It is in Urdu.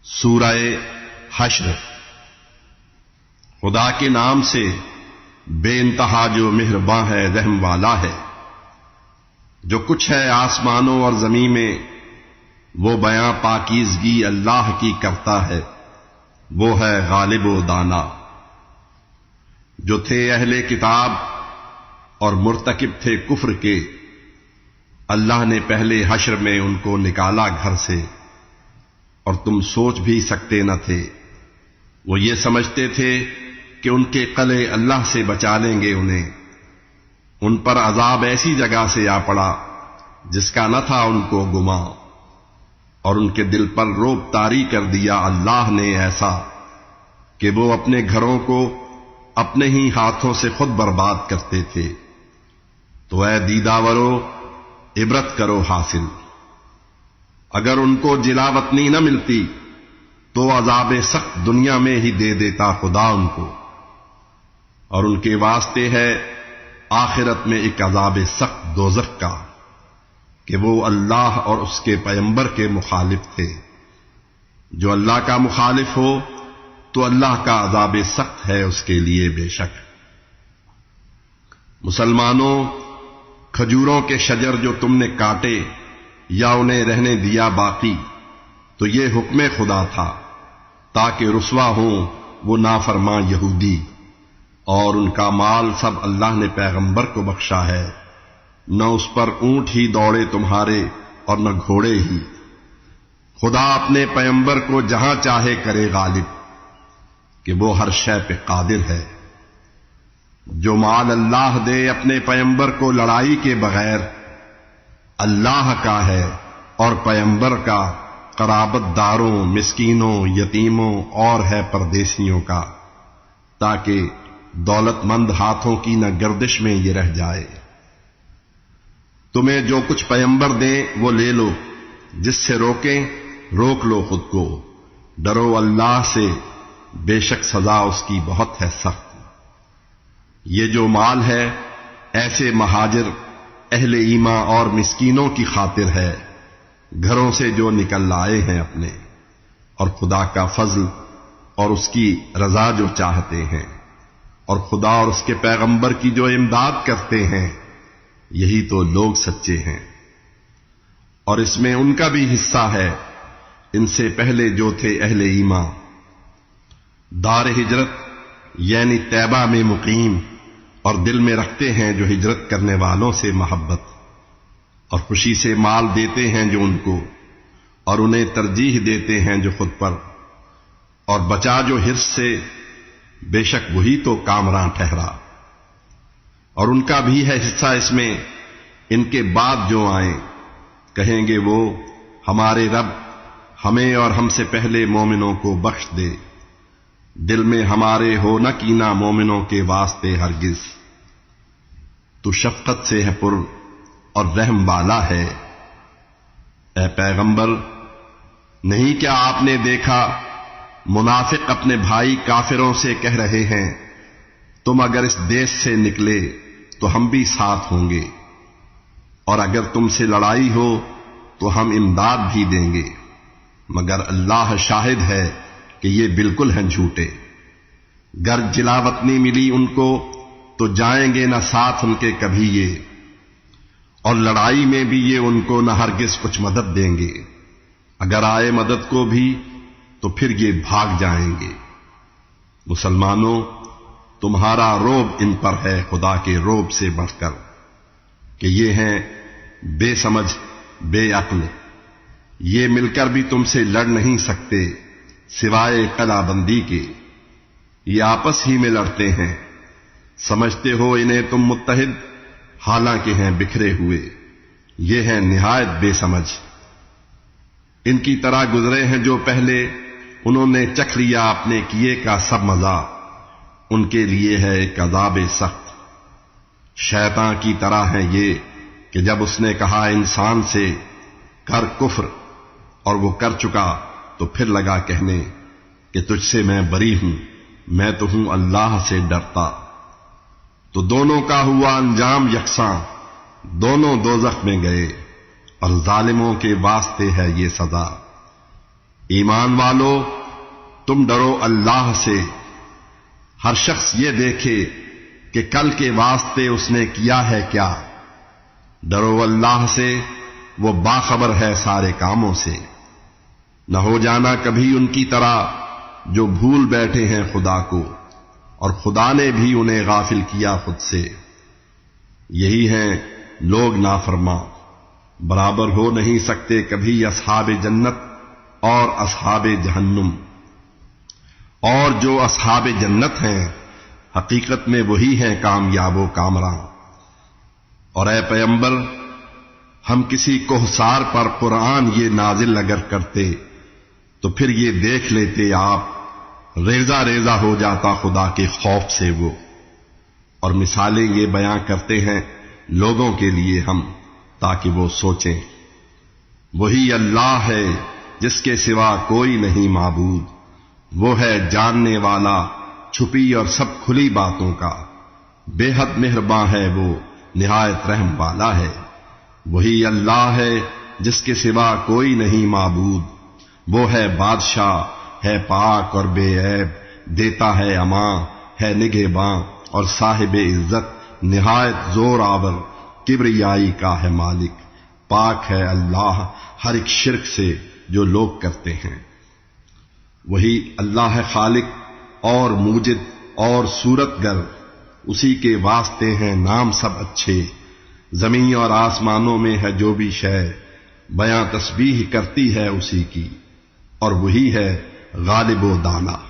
سورہ حشر۔ خدا کے نام سے بے انتہا جو مہرباں ہے، رحم والا ہے۔ جو کچھ ہے آسمانوں اور زمین میں، وہ بیاں پاکیزگی اللہ کی کرتا ہے، وہ ہے غالب و دانا۔ جو تھے اہل کتاب اور مرتکب تھے کفر کے، اللہ نے پہلے حشر میں ان کو نکالا گھر سے، اور تم سوچ بھی سکتے نہ تھے۔ وہ یہ سمجھتے تھے کہ ان کے قلعے اللہ سے بچا لیں گے انہیں۔ ان پر عذاب ایسی جگہ سے آ پڑا جس کا نہ تھا ان کو گمان، اور ان کے دل پر رعب طاری کر دیا اللہ نے ایسا کہ وہ اپنے گھروں کو اپنے ہی ہاتھوں سے خود برباد کرتے تھے۔ تو اے دیداورو، عبرت کرو حاصل۔ اگر ان کو جلا وطنی نہ ملتی تو عذاب سخت دنیا میں ہی دے دیتا خدا ان کو، اور ان کے واسطے ہے آخرت میں ایک عذاب سخت دوزخ کا، کہ وہ اللہ اور اس کے پیغمبر کے مخالف تھے۔ جو اللہ کا مخالف ہو تو اللہ کا عذاب سخت ہے اس کے لیے بے شک۔ مسلمانوں، کھجوروں کے شجر جو تم نے کاٹے یا انہیں رہنے دیا باقی، تو یہ حکم خدا تھا تاکہ رسوا ہوں وہ نافرماں یہودی، اور ان کا مال سب اللہ نے پیغمبر کو بخشا ہے۔ نہ اس پر اونٹ ہی دوڑے تمہارے اور نہ گھوڑے ہی۔ خدا اپنے پیغمبر کو جہاں چاہے کرے غالب، کہ وہ ہر شے پہ قادر ہے۔ جو مال اللہ دے اپنے پیغمبر کو لڑائی کے بغیر، اللہ کا ہے اور پیغمبر کا، قرابت داروں، مسکینوں، یتیموں اور ہے پردیسیوں کا، تاکہ دولت مند ہاتھوں کی نہ گردش میں یہ رہ جائے۔ تمہیں جو کچھ پیغمبر دیں وہ لے لو، جس سے روکیں روک لو خود کو۔ ڈرو اللہ سے، بے شک سزا اس کی بہت ہے سخت۔ یہ جو مال ہے ایسے مہاجر، اہل ایمان اور مسکینوں کی خاطر ہے، گھروں سے جو نکل آئے ہیں اپنے، اور خدا کا فضل اور اس کی رضا جو چاہتے ہیں، اور خدا اور اس کے پیغمبر کی جو امداد کرتے ہیں، یہی تو لوگ سچے ہیں۔ اور اس میں ان کا بھی حصہ ہے، ان سے پہلے جو تھے اہل ایمان، دار ہجرت یعنی طیبہ میں مقیم، اور دل میں رکھتے ہیں جو ہجرت کرنے والوں سے محبت، اور خوشی سے مال دیتے ہیں جو ان کو، اور انہیں ترجیح دیتے ہیں جو خود پر، اور بچا جو حرص سے، بے شک وہی تو کامراں ٹھہرا۔ اور ان کا بھی ہے حصہ اس میں، ان کے بعد جو آئیں، کہیں گے وہ ہمارے رب ہمیں اور ہم سے پہلے مومنوں کو بخش دے۔ دل میں ہمارے ہو نہ کینہ مومنوں کے واسطے ہرگز، تو شفقت سے ہے پر اور رحم والا ہے۔ اے پیغمبر، نہیں کیا آپ نے دیکھا منافق اپنے بھائی کافروں سے کہہ رہے ہیں، تم اگر اس دیش سے نکلے تو ہم بھی ساتھ ہوں گے، اور اگر تم سے لڑائی ہو تو ہم امداد بھی دیں گے، مگر اللہ شاہد ہے کہ یہ بالکل ہیں جھوٹے۔ گر جلا وطنی ملی ان کو تو جائیں گے نہ ساتھ ان کے کبھی یہ، اور لڑائی میں بھی یہ ان کو نہ ہرگز کچھ مدد دیں گے۔ اگر آئے مدد کو بھی تو پھر یہ بھاگ جائیں گے۔ مسلمانوں، تمہارا روب ان پر ہے خدا کے روب سے بڑھ کر، کہ یہ ہیں بے سمجھ بے عقل، یہ مل کر بھی تم سے لڑ نہیں سکتے سوائے قلعہ بندی کے۔ یہ آپس ہی میں لڑتے ہیں، سمجھتے ہو انہیں تم متحد، حالانکہ ہیں بکھرے ہوئے۔ یہ ہیں نہایت بے سمجھ۔ ان کی طرح گزرے ہیں جو پہلے، انہوں نے چکھ لیا اپنے کیے کا سب مزہ، ان کے لیے ہے ایک عذاب سخت۔ شیطان کی طرح ہے یہ کہ جب اس نے کہا انسان سے کر کفر، اور وہ کر چکا، تو پھر لگا کہنے کہ تجھ سے میں بری ہوں، میں تو ہوں اللہ سے ڈرتا۔ تو دونوں کا ہوا انجام یکساں، دونوں دوزخ میں گئے، اور ظالموں کے واسطے ہے یہ سزا۔ ایمان والو تم ڈرو اللہ سے، ہر شخص یہ دیکھے کہ کل کے واسطے اس نے کیا ہے کیا۔ ڈرو اللہ سے، وہ باخبر ہے سارے کاموں سے۔ نہ ہو جانا کبھی ان کی طرح جو بھول بیٹھے ہیں خدا کو، اور خدا نے بھی انہیں غافل کیا خود سے۔ یہی ہیں لوگ نافرماں، برابر ہو نہیں سکتے کبھی اصحاب جنت اور اصحاب جہنم۔ اور جو اصحاب جنت ہیں حقیقت میں وہی ہیں کامیاب و کامراں۔ اور اے پیغمبر، ہم کسی کوہسار پر قرآن یہ نازل اگر کرتے تو پھر یہ دیکھ لیتے آپ ریزہ ریزہ ہو جاتا خدا کے خوف سے وہ۔ اور مثالیں یہ بیان کرتے ہیں لوگوں کے لیے ہم، تاکہ وہ سوچیں۔ وہی اللہ ہے جس کے سوا کوئی نہیں معبود، وہ ہے جاننے والا چھپی اور سب کھلی باتوں کا، بے حد مہرباں ہے وہ، نہایت رحم والا ہے۔ وہی اللہ ہے جس کے سوا کوئی نہیں معبود، وہ ہے بادشاہ، ہے پاک اور بے عیب، دیتا ہے امان، ہے نگہباں اور صاحب عزت، نہایت زور آور، کبریائی کا ہے مالک۔ پاک ہے اللہ ہر ایک شرک سے جو لوگ کرتے ہیں۔ وہی اللہ ہے خالق اور موجد اور صورت گر، اسی کے واسطے ہیں نام سب اچھے۔ زمین اور آسمانوں میں ہے جو بھی شے، بیاں تسبیح کرتی ہے اسی کی، اور وہی ہے غالب و دانا۔